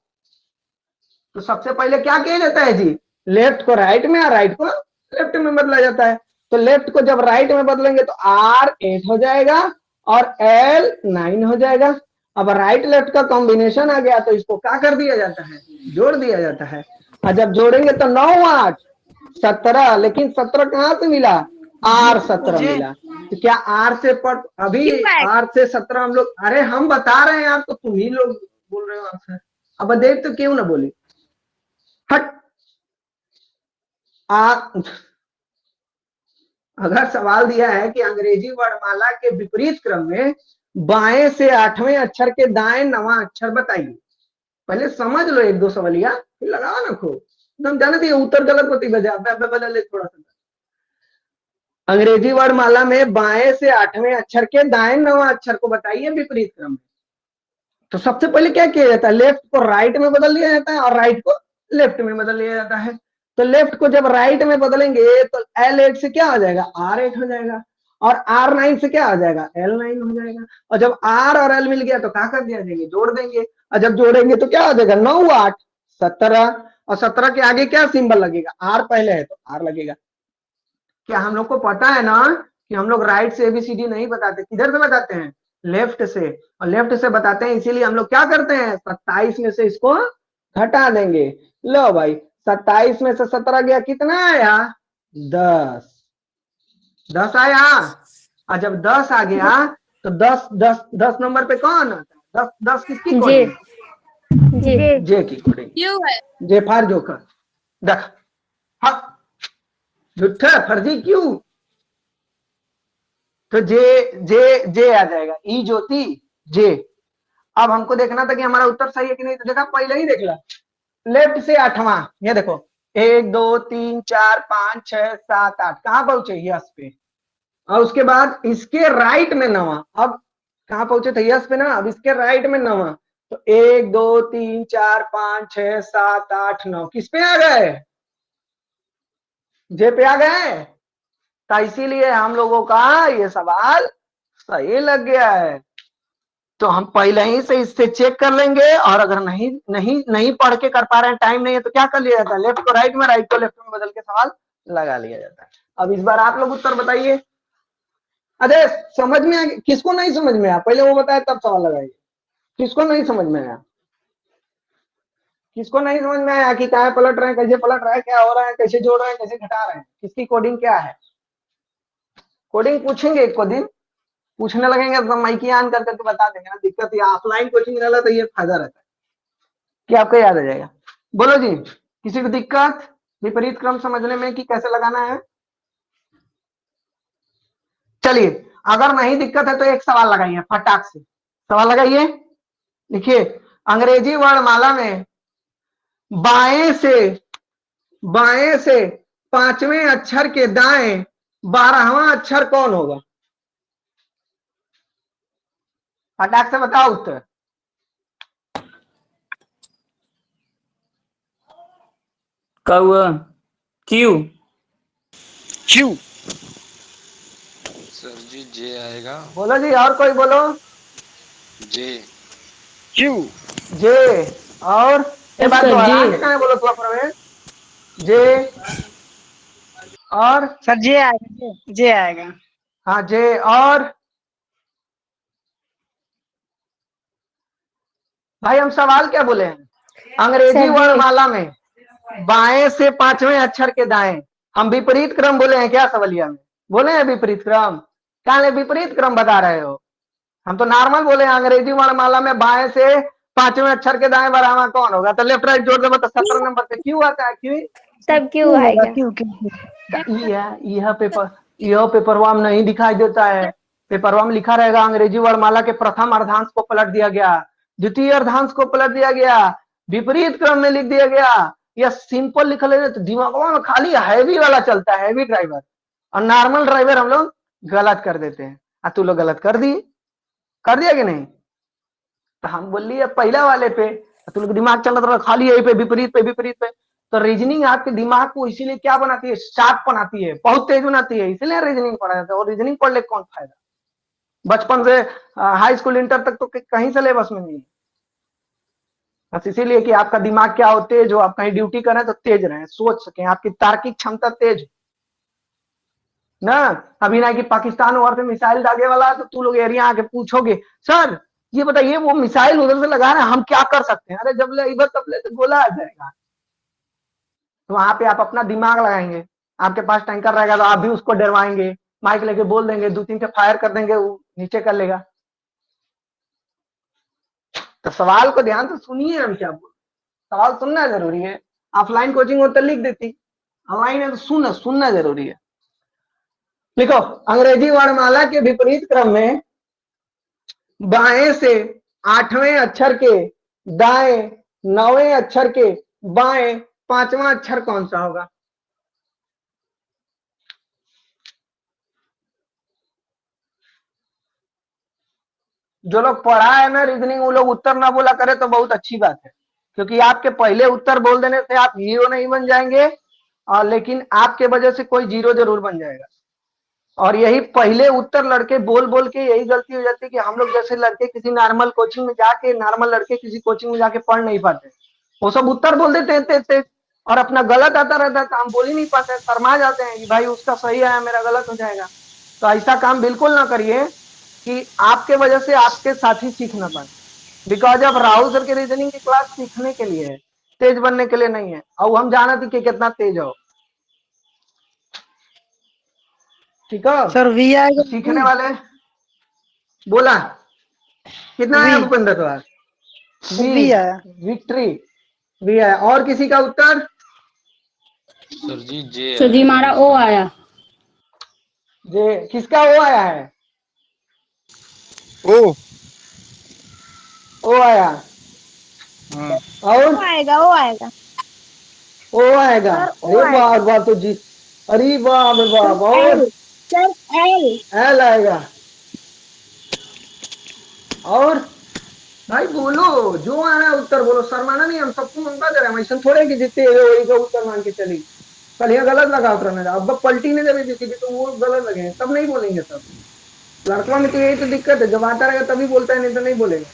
तो सबसे पहले क्या किया जाता है जी? लेफ्ट को राइट में और राइट को लेफ्ट में बदला जाता है। तो लेफ्ट को जब राइट में बदलेंगे तो R 8 हो जाएगा और L 9 हो जाएगा। अब राइट लेफ्ट का कॉम्बिनेशन आ गया तो इसको क्या कर दिया जाता है? जोड़ दिया जाता है। और जब जोड़ेंगे तो 9 8 17, लेकिन 17 कहां से मिला? R 17 मिला। तो क्या R से अभी R से 17 हम लोग, अरे हम बता रहे हैं यार, तो तुम ही लोग बोल रहे हो आंसर। अब देख तो क्यों ना बोली, हट। अगर सवाल दिया है कि अंग्रेजी वर्णमाला के विपरीत क्रम में बाएं से 8वें अक्षर के दाएं 9वां अक्षर बताइए। पहले समझ लो एक दो सवालिया, फिर लगाओ ना खूब। एकदम जाने दिए उत्तर गलत होती बजा बदल ले थोड़ा सा। अंग्रेजी वर्णमाला में बाएं से 8वें अक्षर के दाएं 9वां अक्षर को बताइए विपरीत क्रम में। तो सबसे पहले क्या किया जाता है? लेफ्ट को राइट में बदल दिया जाता है और राइट को लेफ्ट में बदल दिया जाता है। तो लेफ्ट को जब राइट में बदलेंगे तो L8 से क्या हो जाएगा? R8 हो जाएगा और R9 से क्या हो जाएगा? L9 हो जाएगा। और जब R और L मिल गया तो क्या कर दिया जाएगा? जोड़ देंगे। और जब जोड़ेंगे तो क्या हो जाएगा? 9 8 17 और 17 के आगे क्या सिंबल लगेगा? R पहले है तो R लगेगा। क्या हम लोग को पता है ना कि हम लोग राइट से ABCD नहीं बताते, किधर से बताते हैं? लेफ्ट से। और लेफ्ट से बताते हैं, इसीलिए हम लोग क्या करते हैं? 27 में से इसको घटा देंगे। लो भाई, 27 में से 17 गया, कितना आया? 10 आया। और जब 10 आ गया तो 10 नंबर पे कौन आता है? 10 किसकी कोडिंग? जे की कोडिंग। क्यों है? जे फार जोकर देख, हाँ झूठा फर्जी क्यों? तो जे आ जाएगा। ई ज्योति जे। अब हमको देखना था कि हमारा उत्तर सही है कि नहीं, तो देखा पहले ही देख ला। लेफ्ट से 8वां, ये देखो 1 2 3 4 5 6 7 8 कहां पहुंचे? यस पे। और उसके बाद इसके राइट में 9वां। अब कहां पहुंचे थे? यस पे ना। अब इसके राइट में 9वां। तो 1 2 3 4 5 6 7 8 9 किस पे आ गए? जे पे आ गए। तो इसीलिए हम लोगों का ये सवाल सही लग गया है। तो हम पहले ही से इससे चेक कर लेंगे, और अगर नहीं पढ़ के कर पा रहे हैं, टाइम नहीं है, तो क्या कर लिया जाता है? लेफ्ट को राइट में, राइट को लेफ्ट में बदल के सवाल लगा लिया जाता है। अब इस बार आप लोग उत्तर बताइए। अरे समझ में आ गया? किसको नहीं समझ में आया पहले वो बताए, तब सवाल लगाइए। किसको नहीं समझ में आया? किसको नहीं समझ में आया कि क्या पलट रहे हैं, कैसे पलट रहा है, क्या हो रहा है, कैसे जोड़ रहे हैं, कैसे घटा रहे हैं, किसकी कोडिंग क्या है? कोडिंग पूछेंगे एक को दिन, पूछने लगेंगे तो माइकी ऑन कर करके बता देंगे ना। दिक्कत ये ऑफलाइन कोचिंग रहता तो ये फायदा रहता है कि आपको याद आ जाएगा। बोलो जी, किसी को दिक्कत विपरीत क्रम समझने में कि कैसे लगाना है? चलिए, अगर नहीं दिक्कत है तो एक सवाल लगाइए फटाक से। सवाल लगाइए। देखिए, अंग्रेजी वर्णमाला में बाएं से 5वें अक्षर के दाएं 12वां अक्षर कौन होगा? फटाक से बताओ उत्तर। क्या हुआ? क्यू। क्यू। सर जी जे आएगा। बोलो जी, और कोई बोलो। जे। क्यू। जे। और ये बात सर दोहरा जी। के कहा बोलो थोड़ा प्रवेश। जे और सर जे आएगा, जे आएगा। हाँ जे। और भाई हम सवाल क्या बोले हैं? अंग्रेजी वर्णमाला में बाएं से 5वें अक्षर के दाएं हम विपरीत क्रम बोले हैं क्या? सवालिया में बोले हैं विपरीत क्रम। क्या विपरीत क्रम बता रहे हो? हम तो नॉर्मल बोले हैं अंग्रेजी वर्णमाला में बाएं से 5वें अक्षर के दाएं 12वां कौन होगा? तो लेफ्ट राइट जोड़ देगा तो 17 नंबर पे क्यों आता है? क्यों? तब क्यों आएगा? यह पेपरवा में नहीं दिखाई देता है। पेपरवा में लिखा रहेगा अंग्रेजी वर्णमाला के प्रथम अर्धांश को पलट दिया गया, द्वितीय अर्धांश को पलट दिया गया, विपरीत क्रम में लिख दिया गया, या सिंपल लिख लेना। तो दिमागों में खाली हैवी वाला चलता है, हैवी ड्राइवर, और नॉर्मल ड्राइवर हम लोग गलत कर देते हैं। तू लोग गलत कर दिया कि नहीं? तो हम बोल लिए पहला वाले पे, तू लोग दिमाग चल रहा था खाली यही पे विपरीत पे। तो रीजनिंग आपके दिमाग को इसीलिए क्या बनाती है, शार्प बनाती है, बहुत तेज बनाती है, इसीलिए रीजनिंग पढ़ा जाता है। और रीजनिंग पढ़ ले कौन फायदा, बचपन से हाई स्कूल इंटर तक तो कहीं सिलेबस में नहीं है। बस इसीलिए कि आपका दिमाग क्या हो, तेज हो, आप कहीं ड्यूटी करें तो तेज रहे, सोच सकें, आपकी तार्किक क्षमता तेज ना। अभी ना कि पाकिस्तान ओर से मिसाइल दागे वाला है तो तू लोग एरिया आके पूछोगे सर ये बताइए वो मिसाइल उधर से लगा रहे हैं हम क्या कर सकते हैं, अरे जब ले इधर तब ले तो गोला आ जाएगा। तो वहां पे आप अपना दिमाग लगाएंगे, आपके पास टैंकर रहेगा तो आप भी उसको डरवाएंगे, माइक लेके बोल देंगे, 2-3 के फायर कर देंगे, वो नीचे कर लेगा। तो सवाल को ध्यान से सुनिए, हम क्या बोल, सवाल सुनना जरूरी है। ऑफलाइन कोचिंग हो तो लिख देती, ऑनलाइन है तो सुनना जरूरी है। लिखो, अंग्रेजी वर्णमाला के विपरीत क्रम में बाएं से 8वें अक्षर के दाएं 9वें अक्षर के बाएं 5वां अक्षर कौन सा होगा? जो लोग पढ़ा है ना रीजनिंग, वो लोग उत्तर ना बोला करे तो बहुत अच्छी बात है, क्योंकि आपके पहले उत्तर बोल देने से आप हीरो नहीं बन जाएंगे, और लेकिन आपके वजह से कोई जीरो जरूर बन जाएगा। और यही पहले उत्तर लड़के बोल बोल के यही गलती हो जाती है कि हम लोग जैसे लड़के किसी नॉर्मल कोचिंग में जाके, नॉर्मल लड़के किसी कोचिंग में जाके पढ़ नहीं पाते, वो सब उत्तर बोल देते हैं तेज, और अपना गलत आता रहता है तो हम बोल ही नहीं पाते, शर्मा जाते हैं कि भाई उसका सही आया मेरा गलत हो जाएगा। तो ऐसा काम बिल्कुल ना करिए कि आपके वजह से आपके साथी सीख ना पाए। बिकॉज ऑफ राहुल सर के रीजनिंग की क्लास सीखने के लिए है, तेज बनने के लिए नहीं है। और हम जाना थी कि कितना तेज हो, ठीक है सर वी आएगा, सीखने वाले बोला कितना आया भूपेंद्र द्वार? वी आया। विक्ट्री भी है। और किसी का उत्तर? सर जी जे सर जी हमारा ओ आया। जे किसका ओ आया है? ओ ओ आया। हाँ और ओ आएगा। ओ आएगा। अरे वाह वाह, तो जी, अरे वाह वाह, और सर एल। एल आएगा। और भाई बोलो, जो आ रहा है उत्तर बोलो, शर्माना नहीं, हम सबको मौका दे रहे हैं, ऐसा थोड़े कि जितने वही का उत्तर मान के चली। कल यहाँ गलत लगा उतरना, अब पलटी नहीं देवी थी तो वो गलत लगे, तब नहीं बोलेंगे सब। लड़कों में तो यही तो दिक्कत है, जब आता रहेगा तभी बोलता है, नहीं तो नहीं बोलेगा।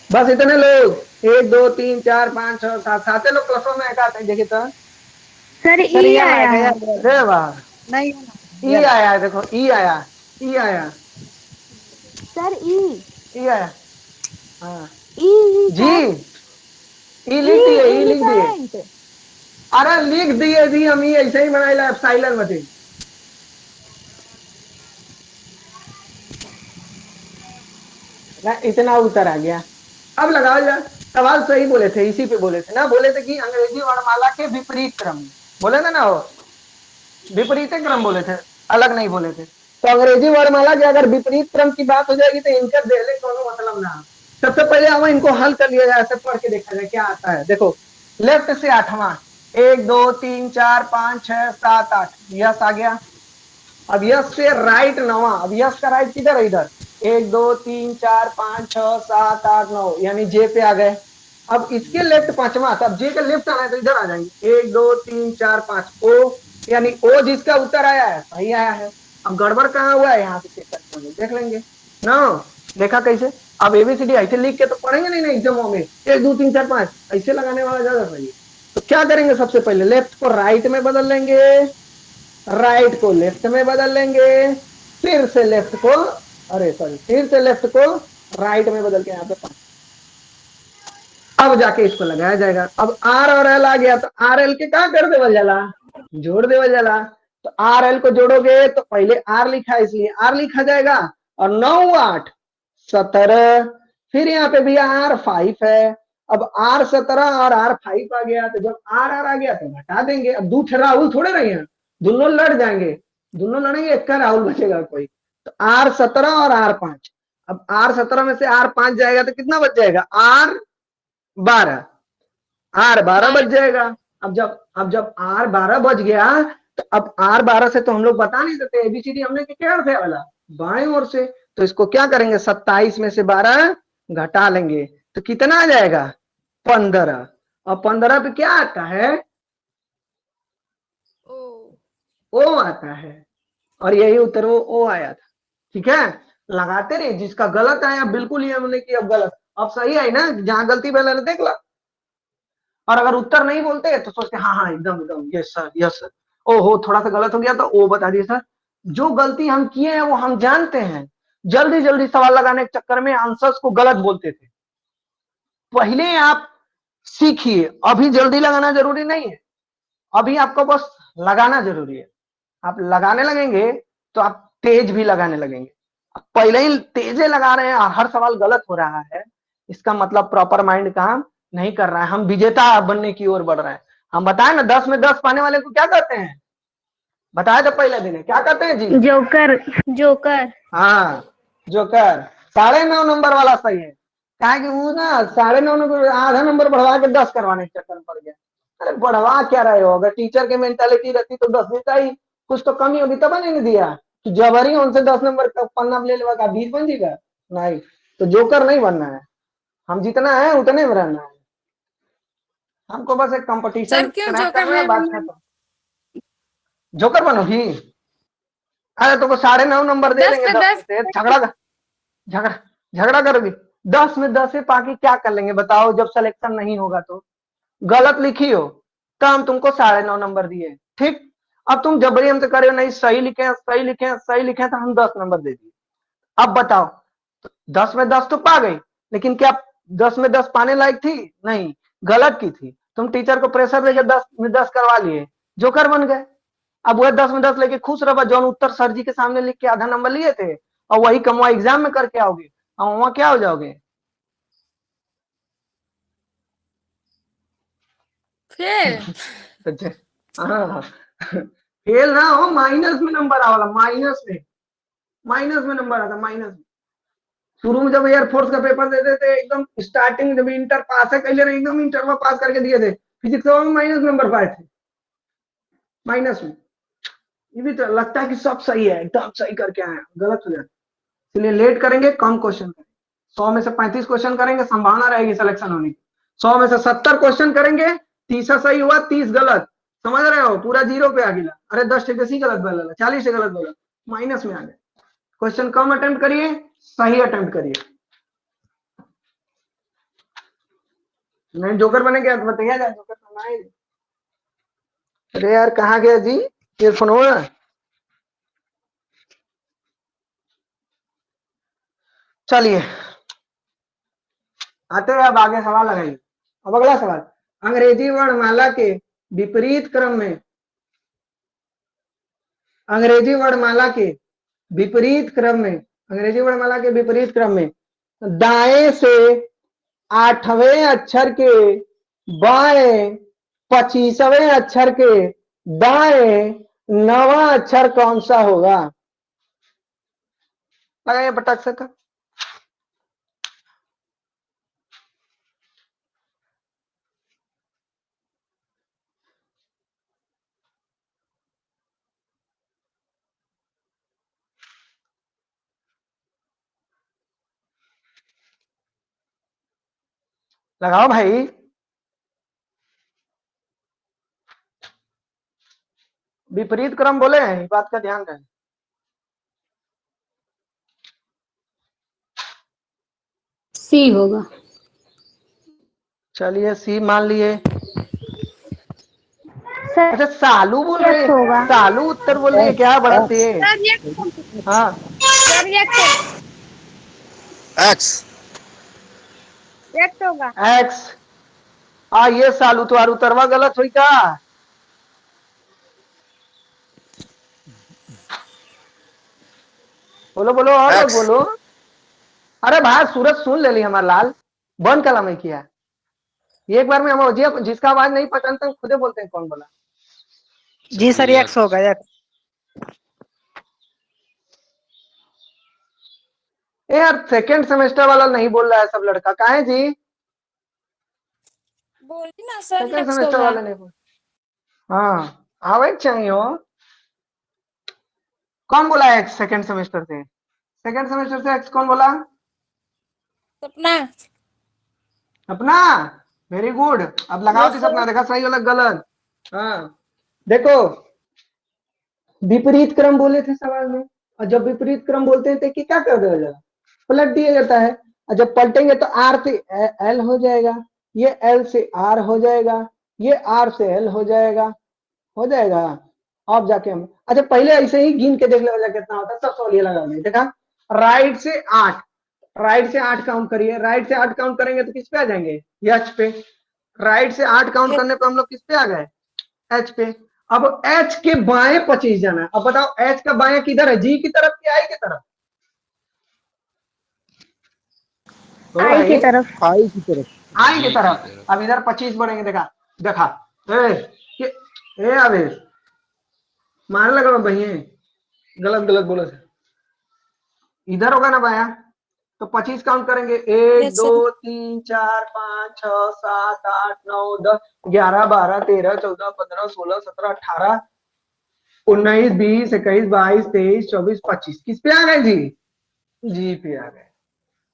बस इतने लोग, 1 2 3 4 5 6 7 साते लोग क्लासों में एक आते हैं, देखिए तो सर सर ई ये आया है। अरे वाह, नहीं ई आया है, देखो ई आया, ई आया, सर ई ई आया, हाँ ई जी, ई लिख दिए, ई लिख दिए। एलिफेंट। अरे लिख दिए जी, हम ई ऐसे ही बनाए ला साइलेंट मत। इतना उत्तर आ गया, अब लगाओ जा। सवाल सही बोले थे, इसी पे बोले थे ना, बोले थे कि अंग्रेजी वर्णमाला के विपरीत क्रम में बोले थे ना, वो विपरीत क्रम बोले थे, अलग नहीं बोले थे। तो अंग्रेजी वर्णमाला के अगर विपरीत क्रम की बात हो जाएगी तो इनका देहले कोनो मतलब ना। सबसे पहले हम इनको हल कर लिया जाए, ऐसे पढ़ के देखा जाए क्या आता है। देखो लेफ्ट से 8वां, 1 2 3 4 5 6 7 8, यस आ गया। अब यस से राइट 9वां, अब यस का राइट किधर है? इधर 1 2 3 4 5 6 7 8 9, यानी जे पे आ गए। अब इसके लेफ्ट 5वां, अब जे के लेफ्ट आना है तो इधर आ जाएंगे, 1 2 3 4 5 ओ, यानी ओ जिसका उत्तर आया है सही आया है। अब गड़बड़ कहाँ हुआ है यहाँ से चेक करके देख लेंगे ना। देखा कैसे? अब एबीसीडी ऐसे लिख के तो पढ़ेंगे नहीं ना एग्जामों में, 1 2 3 4 5 ऐसे लगाने वाला ज्यादा सही है। तो क्या करेंगे, सबसे पहले लेफ्ट को राइट में बदल लेंगे, राइट को लेफ्ट में बदल लेंगे, फिर से लेफ्ट को, अरे सॉरी, फिर से लेफ्ट को राइट में बदल के यहाँ पे 5। अब जाके इसको लगाया जाएगा। अब आर और एल आ गया, तो आर एल के क्या कर देवल जाला, जोड़ देवल जाला। तो आर एल को जोड़ोगे तो पहले आर लिखा है इसलिए आर लिखा जाएगा, और 9 8 17, फिर यहाँ पे भी आर 5 है। अब आर 17 और आर 5 आ गया, तो जब आर आर आ गया तो घटा देंगे। अब दूठे राहुल थोड़े रहे हैं, दोनों लड़ जाएंगे, दोनों लड़ेंगे, एक का राहुल बचेगा कोई। तो आर 17 और आर 5, अब आर 17 में से आर 5 जाएगा तो कितना बच जाएगा, आर 12, आर 12 बच जाएगा। अब जब आर 12 बच गया तो अब आर 12 से तो हम लोग बता नहीं सकते, एबीसीडी हमने क्या अर्थ है वाला बाएं ओर से, तो इसको क्या करेंगे, 27 में से 12 घटा लेंगे तो कितना आ जाएगा, 15। और 15 पे क्या आता है? ओ ओ आता है, और यही उत्तर वो ओ आया था। ठीक है, लगाते रहे, जिसका गलत आया बिल्कुल ये हमने कि अब गलत, अब सही आई ना, जहां गलती पहले देख ला। और अगर उत्तर नहीं बोलते तो सोचते हाँ हाँ एकदम एकदम यस सर यस सर, ओहो थोड़ा सा गलत हो गया तो ओ बता दिए सर। जो गलती हम किए हैं वो हम जानते हैं, जल्दी जल्दी सवाल लगाने के चक्कर में आंसर्स को गलत बोलते थे। पहले आप सीखिए, अभी जल्दी लगाना जरूरी नहीं है, अभी आपको बस लगाना जरूरी है। आप लगाने लगेंगे तो आप तेज भी लगाने लगेंगे। पहले ही तेजे लगा रहे हैं और हर सवाल गलत हो रहा है, इसका मतलब प्रॉपर माइंड काम नहीं कर रहा है, हम विजेता बनने की ओर बढ़ रहे हैं। हम बताए ना 10 में 10 पाने वाले को क्या कहते हैं, बताया था पहले दिन, क्या कहते हैं जी? जोकर। जोकर। हाँ जोकर। 9.5 नंबर वाला सही है, क्या कि वो ना 9.5 नंबर आधा नंबर बढ़वा के 10 करवाने के चक्कर में पड़ गया। अरे बढ़वा क्या रहे हो, अगर टीचर की मेंटालिटी रहती तो 10 देता ही, कुछ तो कमी होगी तब नहीं दिया कि जबरी उनसे 10 नंबर का पन्ना ले लेगा, 20 बन जाएगा। नहीं, तो जोकर नहीं बनना है, हम जितना है उतने में रहना है, हमको बस एक कंपटीशन सर क्यों क्रैक जोकर करना है, नहीं बात बनना? खत्म। जोकर बनोगी? अरे तो 9.5 नंबर दे 10 देंगे पे 10 में 10 से, झगड़ा झगड़ा करोगी? 10 में 10 से पाके क्या कर लेंगे बताओ, जब सिलेक्शन नहीं होगा तो? गलत लिखी हो तो हम तुमको 9.5 नंबर दिए, ठीक। अब तुम जबरी हमसे करे हो नहीं, सही लिखे सही लिखे सही लिखे तो हम 10 नंबर दे दिए। अब बताओ, 10 में 10 तो पा गई, लेकिन क्या 10 में 10 पाने लायक थी? नहीं, गलत की थी। तुम टीचर को प्रेशर देकर 10 में 10 करवा लिए, जोकर बन गए। अब वह 10 में 10 लेके खुश रहो, जो उत्तर सर जी के सामने लिख के आधा नंबर लिए थे, और वही कमवा एग्जाम में करके आओगे, और वहां क्या हो जाओगे? फेल। हाँ, फेल ना हो, माइनस में नंबर आवाला, माइनस में नंबर आता, माइनस में। शुरू में जब एयरफोर्स का पेपर देते थे, एकदम स्टार्टिंग जब इंटर पास है कैले एकदम इंटर में पास करके दिए थे, फिजिक्स में माइनस नंबर पाए थे, माइनस में। ये भी तो लगता है कि सब सही है, एकदम सही करके आए, गलत हो जाता है। इसलिए लेट करेंगे, कम क्वेश्चन करेंगे। 100 में से 35 क्वेश्चन करेंगे, संभावना रहेगी सिलेक्शन होने की। 100 में से 70 क्वेश्चन करेंगे, 30 सही हुआ 30 गलत, समझ रहे हो, पूरा जीरो पे आ गया। अरे 10 से गलत बोला, 40 से गलत बोला, माइनस में आ गए। क्वेश्चन कम अटेम्प्ट करिए, सही अटेम्प्ट करिए। नहीं जोकर बने क्या बताइए, जोकर बनना है। अरे यार कहाँ गया जी ये फोन हुआ? चलिए आते हैं अब आगे सवाल लगाइए। अब अगला सवाल, अंग्रेजी वर्णमाला के विपरीत क्रम में, अंग्रेजी वर्णमाला के विपरीत क्रम में, अंग्रेजी वर्णमाला के विपरीत क्रम में दाएं से 8वें अक्षर के बाएं 25वें अक्षर के दाएं 9वां अक्षर कौन सा होगा? लगाइए पटक से। लगाओ भाई, विपरीत क्रम बोले हैं, इस बात का ध्यान रहे। सी होगा। चलिए सी मान लिए। सर अच्छा सालू बोल रहे यस हैं, होगा। सालू उत्तर बोल रही है क्या? बड़ा तेज। सर ये हाँ सर ये एक्स। एक्स होगा। एक्स। ये सालू तो आर उतरवा गलत हुई का? बोलो बोलो और लोग एक्स। बोलो। अरे भाई सूरज सुन ले ली हमारा लाल, बंद कला में किया। एक बार में हम जिसका आवाज नहीं पहचानते हम खुदे बोलते हैं कौन बोला। जी सर एक्स होगा एक्स। यार सेकंड सेमेस्टर वाला नहीं बोल रहा है सब लड़का, कहाँ है जी? बोली ना सर सेकंड एक्स सेमेस्टर होगा। वाले नहीं बोल। हाँ आवे चाहिए हो। कौन बोला एक्स सेकंड सेमेस्टर से? सेकंड सेमेस्टर से एक्स कौन बोला? सपना। अपना वेरी गुड। अब लगाओ किस अपना, देखा सही वाला गलत। हाँ देखो, विपरीत क्रम बोले थे सवाल में, और जब विपरीत क्रम बोलते हैं तो कि क्या कर दिया जाएगा, पलट दिया जाता है। और जब पलटेंगे तो आर से एल हो जाएगा, ये एल से आर हो जाएगा, ये आर से एल हो जाएगा, हो जाएगा। अब जाके हम अच्छा पहले ऐसे ही गिन के देख ले कितना होता है, सब सवाल ये लगा दें। देखा राइट से 8, राइट से 8 काउंट करिए, राइट से 8 काउंट करेंगे तो किस पे आ जाएंगे, एच पे। राइट से 8 काउंट करने पे हम लोग किस पे आ गए, एच पे। अब एच के बाएं 25 जाना है। अब बताओ एच का बाएं किधर है, जी की तरफ कि आई की तरफ, आई की तरफ। आई की जी की तरफ। तरफ। अब इधर 25 बढ़ेंगे। देखा देखा ए आवेश मारने लगा भैया, गलत गलत बोलो से। इधर होगा ना बाया, तो 25 काउंट करेंगे, 1 Yes, 2 sir. 3 4 5 6 7 8 9 10 11 12 13 14 15 16 17 18 19 20 21 22 23 24 25 किस पे आ गए जी, जी पे आ गए।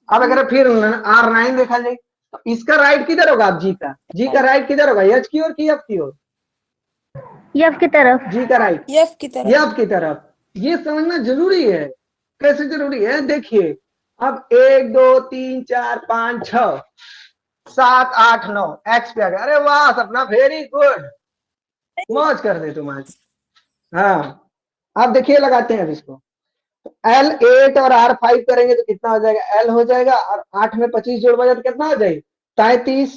अब अगर फिर R9 देखा जाए तो इसका राइट किधर होगा, अब जी का राइट किधर होगा, एच की ओर की एफ की ओर, यफ की तरफ। जी का राइट यफ की तरफ। एफ की तरफ। ये समझना जरूरी है। कैसे जरूरी है, देखिए अब 1 2 3 4 5 6 7 8 9 एक्स पे आ गया। अरे वाह सपना, वेरी गुड, मौज कर दे तुम आज। हाँ अब देखिए लगाते हैं अब इसको, L8 और R5 करेंगे तो कितना हो जाएगा, L हो जाएगा, और 8 में 25 जोड़ बजा तो कितना हो जाएगा 33।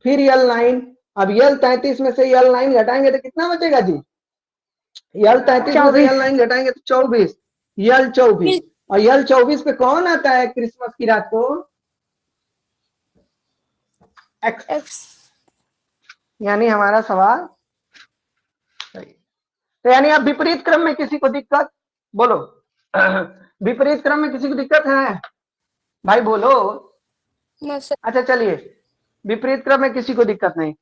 फिर L9, अब L33 में से L9 घटाएंगे तो कितना बचेगा जी, L33 में से 24। L9 घटाएंगे तो 24, L24। और L24 पे कौन आता है क्रिसमस की रात को, एक्स। एक्स। यानी हमारा सवाल सही। तो यानी अब विपरीत क्रम में किसी को दिक्कत, बोलो विपरीत क्रम में किसी को दिक्कत है भाई, बोलो। No sir. अच्छा चलिए, विपरीत क्रम में किसी को दिक्कत नहीं,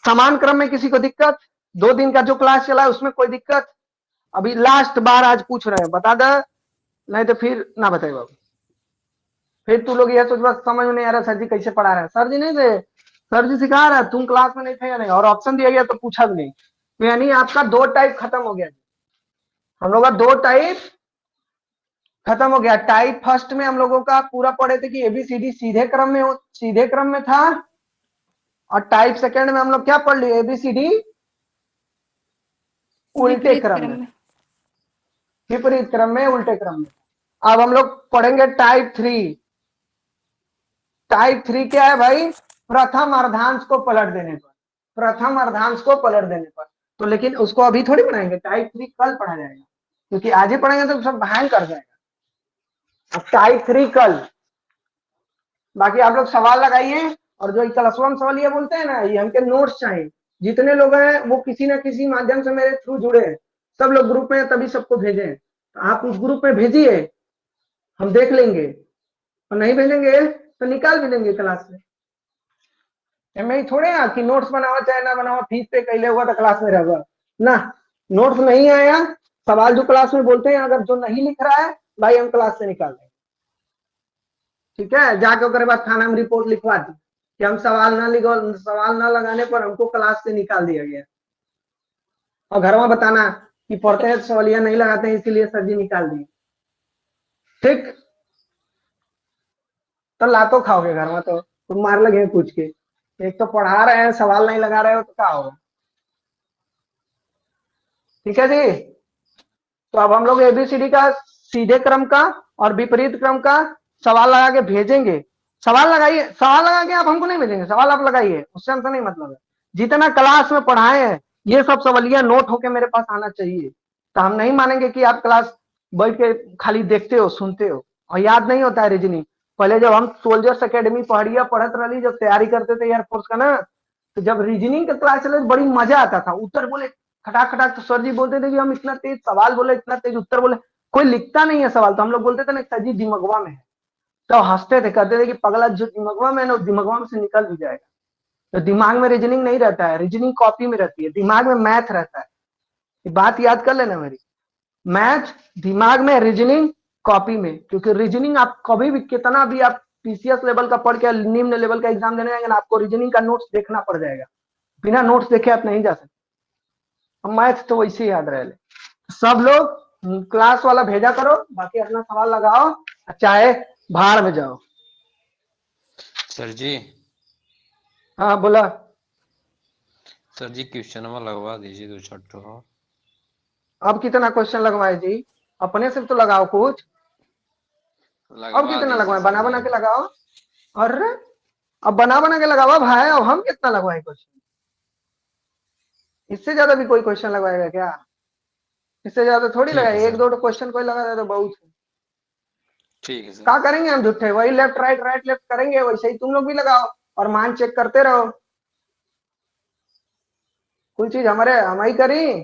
समान क्रम में किसी को दिक्कत, 2 दिन का जो क्लास चला है उसमें कोई दिक्कत, अभी लास्ट बार आज पूछ रहे हैं, बता दे, नहीं तो फिर ना बताए बाबू। फिर तू लोग यह सोच बस समझ में नहीं आ रहा सर जी कैसे पढ़ा रहे हैं, सर जी नहीं थे, सर जी सिखा रहा है, तुम क्लास में नहीं थे या नहीं, और ऑप्शन दिया गया तो पूछा भी नहीं। तो यानी आपका 2 टाइप खत्म हो गया, हम लोग का 2 टाइप खत्म हो गया। टाइप फर्स्ट में हम लोगों का पूरा पढ़े थे कि एबीसीडी सीधे क्रम में था, और टाइप सेकंड में हम लोग क्या पढ़ लिए, एबीसीडी उल्टे क्रम में, विपरीत क्रम में, उल्टे क्रम में। अब हम लोग पढ़ेंगे टाइप 3। टाइप 3 क्या है भाई, प्रथम अर्धांश को पलट देने पर, प्रथम अर्धांश को पलट देने पर। तो लेकिन उसको अभी थोड़ी पढ़ाएंगे, टाइप 3 कल पढ़ा जाएगा, क्योंकि आज ही पढ़ेंगे तो सब हैंग कर जाएगा। अब टाइप 3 कल, बाकी आप लोग सवाल लगाइए, और जो क्लासरूम सवाल ये बोलते हैं ना, ये हमके नोट्स चाहिए। जितने लोग हैं वो किसी न किसी माध्यम से मेरे थ्रू जुड़े हैं, सब लोग ग्रुप में, तभी सबको भेजें। तो आप उस ग्रुप में भेजिए, हम देख लेंगे, और नहीं भेजेंगे तो निकाल भी देंगे क्लास में। मैं थोड़े ना कि नोट्स बनावा चाहे ना बनावा, फीस पे कैले हुआ तो क्लास में रहेगा ना। नोट्स नहीं आया, सवाल जो क्लास में बोलते हैं, अगर जो नहीं लिख रहा है भाई हम क्लास से निकाल देंगे, ठीक है। जाके उसके बाद थाना में रिपोर्ट लिखवा दी कि हम सवाल ना लगाने पर हमको क्लास से निकाल दिया गया, और घर में बताना कि पढ़ते हैं सवालिया नहीं लगाते हैं इसीलिए सर जी निकाल दिए, ठीक। तो लातो खाओगे घर में, तो तुम मार लगे पूछ के, एक तो पढ़ा रहे हैं सवाल नहीं लगा रहे हो तो क्या होगा, ठीक है जी। तो अब हम लोग एबीसीडी का सीधे क्रम का और विपरीत क्रम का सवाल लगा के भेजेंगे। सवाल लगाइए, सवाल लगा के आप हमको नहीं भेजेंगे, सवाल आप लगाइए, उससे हमसे नहीं मतलब है। जितना क्लास में पढ़ाए हैं ये सब सवालिया नोट होके मेरे पास आना चाहिए, तो हम नहीं मानेंगे कि आप क्लास बैठ के खाली देखते हो, सुनते हो और याद नहीं होता है रीजनिंग। पहले जब हम सोल्जर्स अकेडमी पढ़िया पढ़त रही, जब तैयारी करते थे एयरफोर्स का ना, तो जब रीजनिंग का क्लास चले बड़ी मजा आता था। उत्तर बोले खटाक खटाक, तो सर जी बोलते थे कि हम इतना तेज सवाल बोले, इतना तेज उत्तर बोले, कोई लिखता नहीं है सवाल, तो हम लोग बोलते थे ना सर जी दिमगवा में है, तो हंसते थे, कहते थे कि पगला जो दिमगवा में है ना दिमगवा में से निकल भी जाएगा। तो दिमाग में रीजनिंग नहीं रहता है, रीजनिंग कॉपी में रहती है, दिमाग में मैथ रहता है। ये बात याद कर लेना मेरी, मैथ दिमाग में, रीजनिंग कॉपी में। क्योंकि रीजनिंग आप कभी भी कितना भी आप पीसीएस लेवल का पढ़ के निम्न लेवल का एग्जाम देने जाएंगे ना, आपको रीजनिंग का नोट्स देखना पड़ जाएगा, बिना नोट्स देखे आप नहीं जा सकते। मैथ तो वैसे ही याद रहे। सब लोग क्लास वाला भेजा करो, बाकी अपना सवाल लगाओ, चाहे भाड़ में जाओ। सर जी। हाँ बोला। सर जी क्वेश्चन में लगवा दीजिए 2-4 ठो। अब कितना क्वेश्चन लगवाए जी? अपने से तो लगाओ कुछ। अब कितना लगवाए? बना बना के लगाओ। अरे अब बना के लगाओ भाई, अब हम कितना लगवाए क्वेश्चन? इससे ज्यादा भी कोई क्वेश्चन लगवाएगा क्या? इससे ज्यादा थोड़ी ठीक है लगाए, एक सर। दो क्वेश्चन कोई लगा दे तो बहुत है। ठीक है सर। क्या करेंगे हम झूठे? वही लेफ्ट राइट लेफ्ट करेंगे, वैसे ही तुम लोग भी लगाओ और मान चेक करते रहो। कुल चीज हमारे हम ही करी।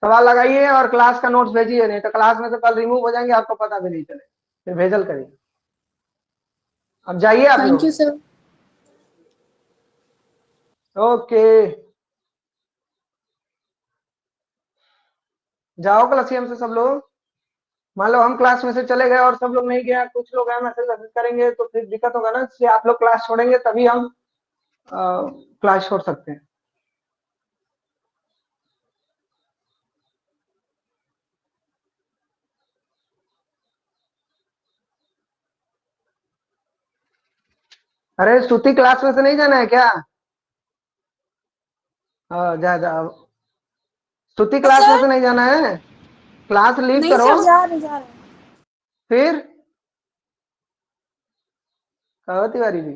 सवाल लगाइए और क्लास का नोट्स भेजिए, नहीं तो क्लास में तो कल रिमूव हो जाएंगे, आपको पता भी नहीं चले। फिर भेजल करिए। अब जाइए आप थैंक लोग। You sir. ओके जाओ क्लासियम से सब लोग। मान लो हम क्लास में से चले गए और सब लोग नहीं गया, कुछ लोग हैं मैसेज करेंगे तो फिर दिक्कत होगा ना, इसलिए आप लोग क्लास छोड़ेंगे तभी हम क्लास छोड़ सकते हैं। अरे श्रुति क्लास में से नहीं जाना है क्या? जा जा। श्रुति क्लास में से नहीं जाना है? क्लास लीव नहीं करो। सर, जा रहे। फिर कहो तिवारी जी।